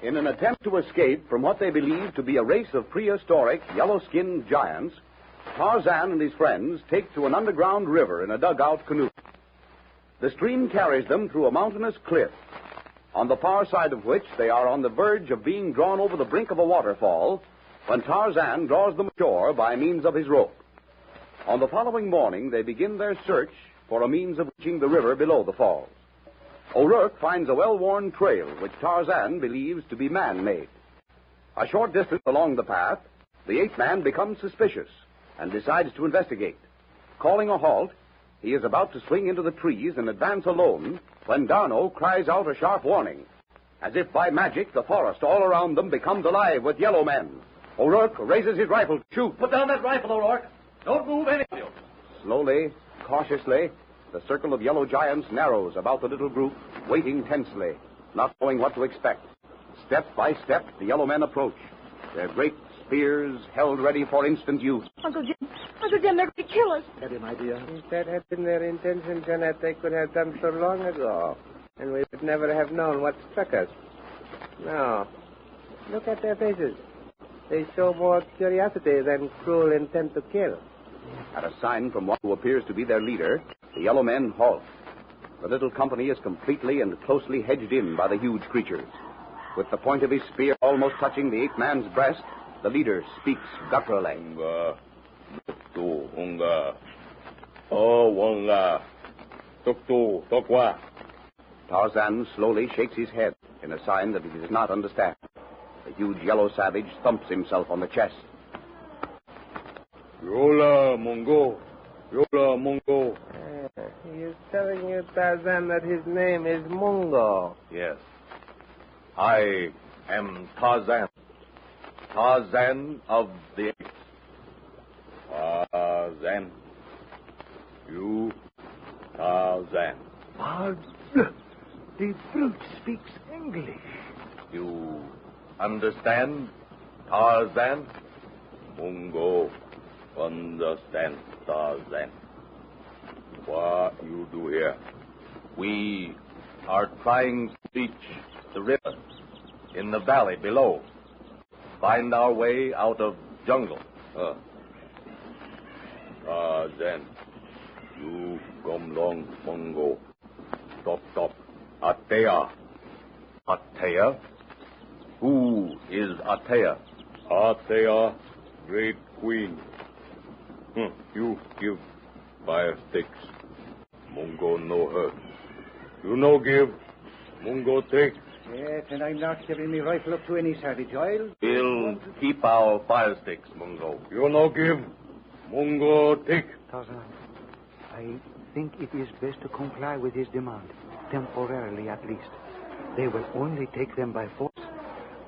In an attempt to escape from what they believe to be a race of prehistoric, yellow-skinned giants, Tarzan and his friends take to an underground river in a dugout canoe. The stream carries them through a mountainous cliff, on the far side of which they are on the verge of being drawn over the brink of a waterfall when Tarzan draws them ashore by means of his rope. On the following morning, they begin their search for a means of reaching the river below the falls. O'Rourke finds a well-worn trail which Tarzan believes to be man-made. A short distance along the path, the ape man becomes suspicious and decides to investigate. Calling a halt, he is about to swing into the trees and advance alone when Darno cries out a sharp warning. As if by magic, the forest all around them becomes alive with yellow men. O'Rourke raises his rifle to shoot. Put down that rifle, O'Rourke. Don't move any of you. Slowly, cautiously, the circle of yellow giants narrows about the little group, waiting tensely, not knowing what to expect. Step by step, the yellow men approach, their great spears held ready for instant use. Uncle Jim, they're going to kill us. Steady, my dear. If that had been their intention, Janet, they could have done so long ago, and we would never have known what struck us. No. Look at their faces. They show more curiosity than cruel intent to kill. At a sign from one who appears to be their leader, the yellow men halt. The little company is completely and closely hedged in by the huge creatures. With the point of his spear almost touching the ape man's breast, the leader speaks gutturally. Unga, Tuktu, Unga. Oh, Wonga. Tuktu, Tokwa. Tarzan slowly shakes his head in a sign that he does not understand. The huge yellow savage thumps himself on the chest. Yola, Mungo. Yola, Mungo. He is telling you, Tarzan, that his name is Mungo. Yes. I am Tarzan. Tarzan of the Apes. Tarzan. You, Tarzan. The brute speaks English. You understand, Tarzan? Mungo. Understand, Tarzan. What you do here? We are trying to reach the river in the valley below. Find our way out of jungle. Tarzan. You come long, Mungo. Top. Atea. Atea? Who is Atea? Atea, great queen. You give fire sticks. Mungo know her. You no give. Mungo take. Yes, and I'm not giving me rifle up to any savage. We'll keep our fire sticks, Mungo. You no give. Mungo take. Tarzan, I think it is best to comply with his demand, temporarily at least. They will only take them by force.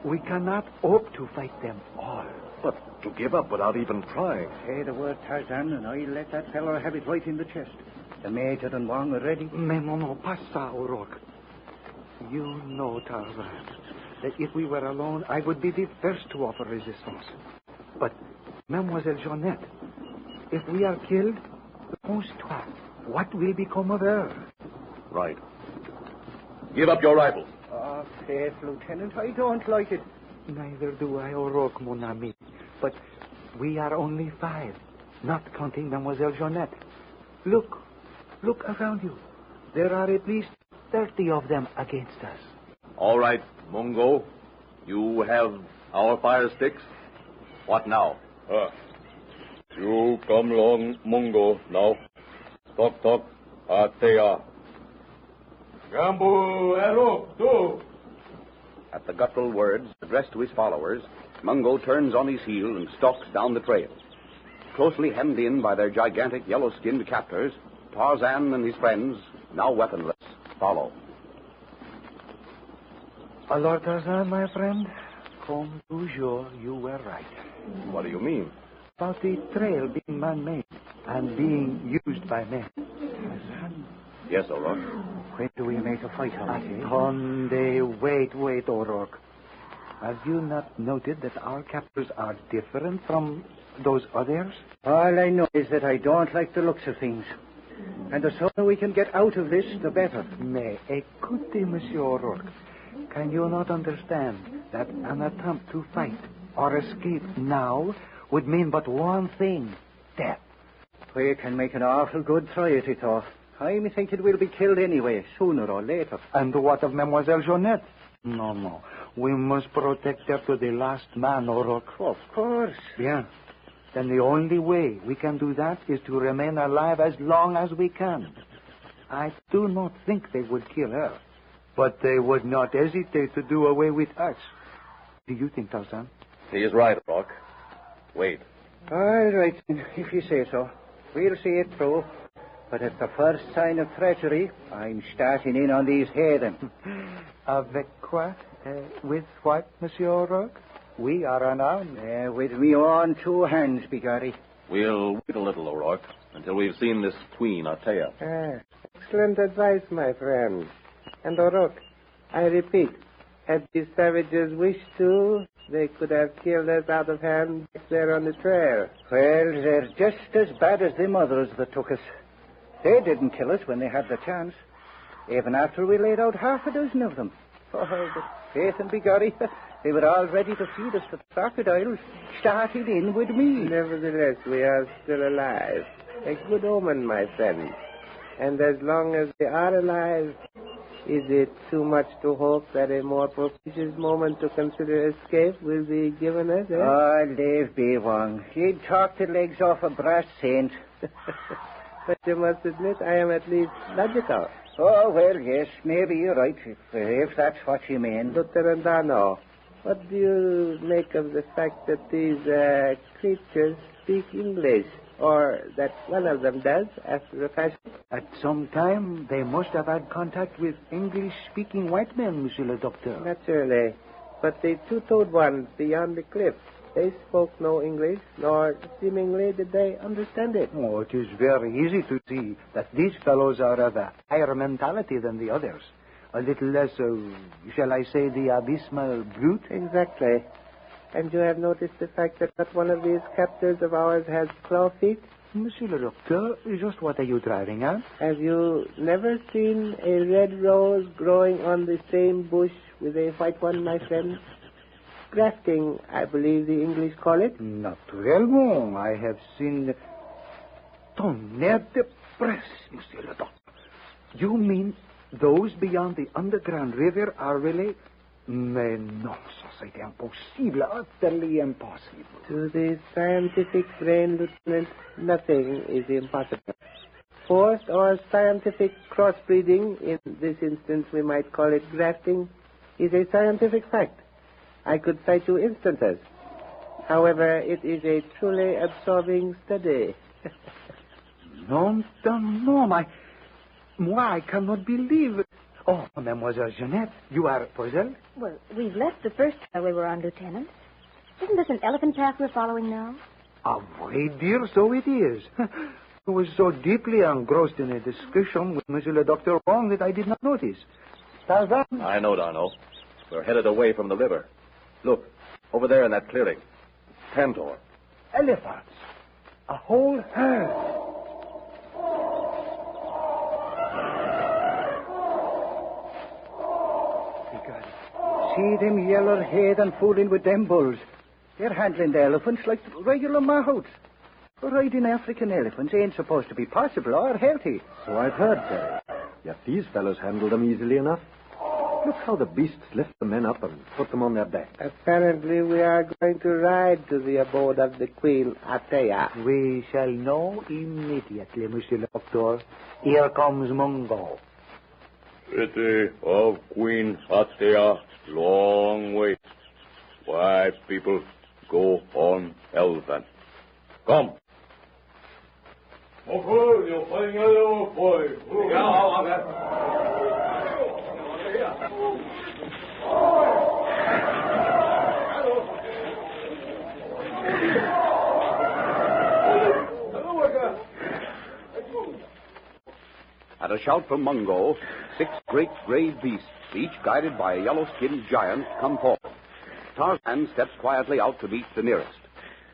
We cannot hope to fight them all. But to give up without even trying. Say the word, Tarzan, and I'll let that fellow have it right in the chest. The Major and Wong are ready. Mais non, pas ça, O'Rourke. You know, Tarzan, that if we were alone, I would be the first to offer resistance. But, Mademoiselle Jeannette, if we are killed, pense-toi, what will become of her? Right. Give up your rifle. Oh, faith, Lieutenant, I don't like it. Neither do I, O'Rourke, mon ami. But we are only 5, not counting Mademoiselle Jeannette. Look around you. There are at least 30 of them against us. All right, Mungo. You have our fire sticks. What now? You come long, Mungo, now. Talk, Atea. Gambu, Ero, do. At the guttural words addressed to his followers, Mungo turns on his heel and stalks down the trail. Closely hemmed in by their gigantic yellow-skinned captors, Tarzan and his friends, now weaponless, follow. Alors, Tarzan, my friend, comme toujours, you were right. What do you mean? About the trail being man-made and being used by men. Tarzan? Yes, O'Rourke. When do we make a fight of it? Conde, wait, O'Rourke. Have you not noted that our captors are different from those others? All I know is that I don't like the looks of things. And the sooner we can get out of this, the better. Mais écoutez, Monsieur O'Rourke. Can you not understand that an attempt to fight or escape now would mean but one thing, death. We can make an awful good try at it, though. I'm thinking we'll be killed anyway, sooner or later. And what of Mademoiselle Jeanette? No. We must protect her to the last man, O'Rourke. Of course. Yeah. Then the only way we can do that is to remain alive as long as we can. I do not think they would kill her, but they would not hesitate to do away with us. Do you think, Tarzan? He is right, O'Rourke. Wait. All right, if you say so. We'll see it through. But at the first sign of treachery, I'm starting in on these heathen. Avec quoi? With what, Monsieur O'Rourke? We are unarmed. With me own 2 hands, begorry. We'll wait a little, O'Rourke, until we've seen this Queen Atea. Excellent advice, my friend. And O'Rourke, I repeat, had these savages wished to, they could have killed us out of hand back there on the trail. Well, they're just as bad as them others that took us. They didn't kill us when they had the chance, even after we laid out 6 of them. Oh, but faith and begorry, they were all ready to feed us to the crocodiles, starting in with me. Nevertheless, we are still alive. A good omen, my friend. And as long as we are alive, is it too much to hope that a more propitious moment to consider escape will be given us, eh? Oh, leave be, Wong. You'd talk the legs off a brass saint. But you must admit I am at least logical. Oh, well, yes, maybe you're right, if that's what you mean. Dr. Andano, what do you make of the fact that these creatures speak English, or that one of them does, after a fashion? At some time, they must have had contact with English-speaking white men, Monsieur le Docteur. Naturally. But the 2-toed ones beyond the cliff, they spoke no English, nor seemingly did they understand it. Oh, it is very easy to see that these fellows are of a higher mentality than the others. A little less, shall I say, the abysmal brute? Exactly. And you have noticed the fact that not one of these captors of ours has claw feet? Monsieur le Docteur, just what are you driving at? Have you never seen a red rose growing on the same bush with a white one, my friend? Grafting, I believe the English call it. Naturellement, I have seen... Tonnerre de presse, Monsieur le Docteur. You mean those beyond the underground river are really... Mais non, ça c'est impossible, utterly impossible. To the scientific brain, Lieutenant, nothing is impossible. Forced or scientific crossbreeding, in this instance we might call it grafting, is a scientific fact. I could cite you instances. However, it is a truly absorbing study. No, moi, I cannot believe it. Oh, Mademoiselle Jeanette, you are puzzled? Well, we've left the first trail we were on, Lieutenant. Isn't this an elephant path we're following now? Ah, oui, dear, so it is. I was so deeply engrossed in a discussion with Monsieur le Docteur Wong that I did not notice. Tarzan? I know, Darno. We're headed away from the river. Look, over there in that clearing. Tantor. Elephants. A whole herd. See them yeller heathen fooling with them bulls. They're handling the elephants like regular mahouts. Riding African elephants ain't supposed to be possible or healthy. So I've heard, Terry. Yet these fellows handle them easily enough. Look how the beasts lift the men up and put them on their backs. Apparently we are going to ride to the abode of the Queen Atea. We shall know immediately, Monsieur le Docteur. Here comes Mungo. City of Queen Atea, long way. Why, people, go on elephant. Come. At a shout from Mungo, 6 great gray beasts, each guided by a yellow-skinned giant, come forward. Tarzan steps quietly out to meet the nearest.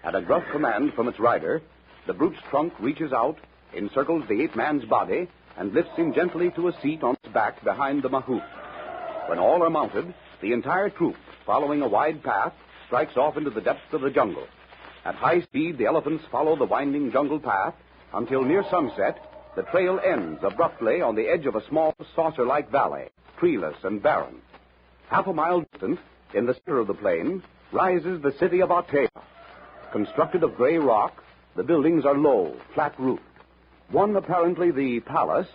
At a gruff command from its rider, the brute's trunk reaches out, encircles the ape-man's body, and lifts him gently to a seat on its back behind the mahout. When all are mounted, the entire troop, following a wide path, strikes off into the depths of the jungle. At high speed, the elephants follow the winding jungle path until near sunset, the trail ends abruptly on the edge of a small saucer-like valley, treeless and barren. Half a mile distant, in the center of the plain, rises the city of Tohr. Constructed of gray rock, the buildings are low, flat-roofed. One, apparently the palace,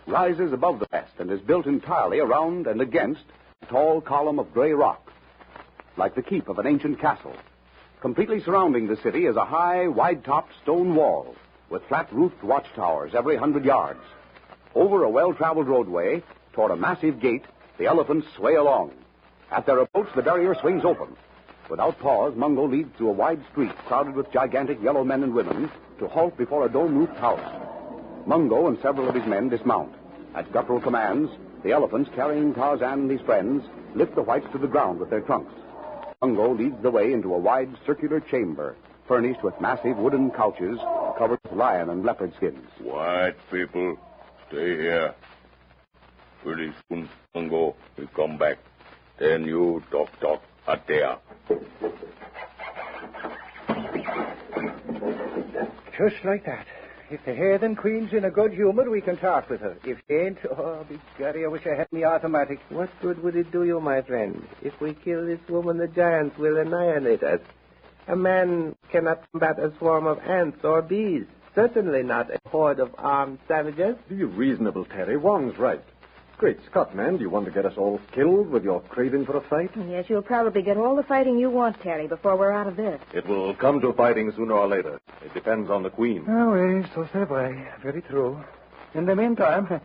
rises above the rest and is built entirely around and against a tall column of gray rock, like the keep of an ancient castle. Completely surrounding the city is a high, wide-topped stone wall with flat-roofed watchtowers every 100 yards. Over a well-traveled roadway, toward a massive gate, the elephants sway along. At their approach, the barrier swings open. Without pause, Mungo leads through a wide street crowded with gigantic yellow men and women to halt before a dome-roofed house. Mungo and several of his men dismount. At guttural commands, the elephants, carrying Tarzan and his friends, lift the whites to the ground with their trunks. Mungo leads the way into a wide circular chamber, furnished with massive wooden couches covered with lion and leopard skins. White people, stay here. Pretty soon, Mungo will come back. Then you talk out there. Just like that. If the heathen queen's in a good humor, we can talk with her. If she ain't, oh, begorry, I wish I had me automatic. What good would it do you, my friend? If we kill this woman, the giants will annihilate us. A man cannot combat a swarm of ants or bees. Certainly not a horde of armed savages. Be reasonable, Terry. Wong's right. Great Scott, man, do you want to get us all killed with your craving for a fight? Yes, you'll probably get all the fighting you want, Terry, before we're out of this. It will come to fighting sooner or later. It depends on the Queen. Ah, oui, so c'est vrai. Very true. In the meantime,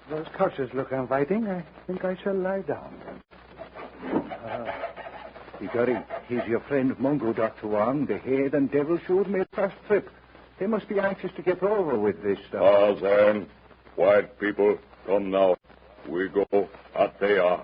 those couches look inviting. I think I shall lie down. Begorry, he's your friend Mungo, Dr. Wong. The heathen devil showed me a first trip. They must be anxious to get over with this stuff. Tarzan, white people, come now. We go out there.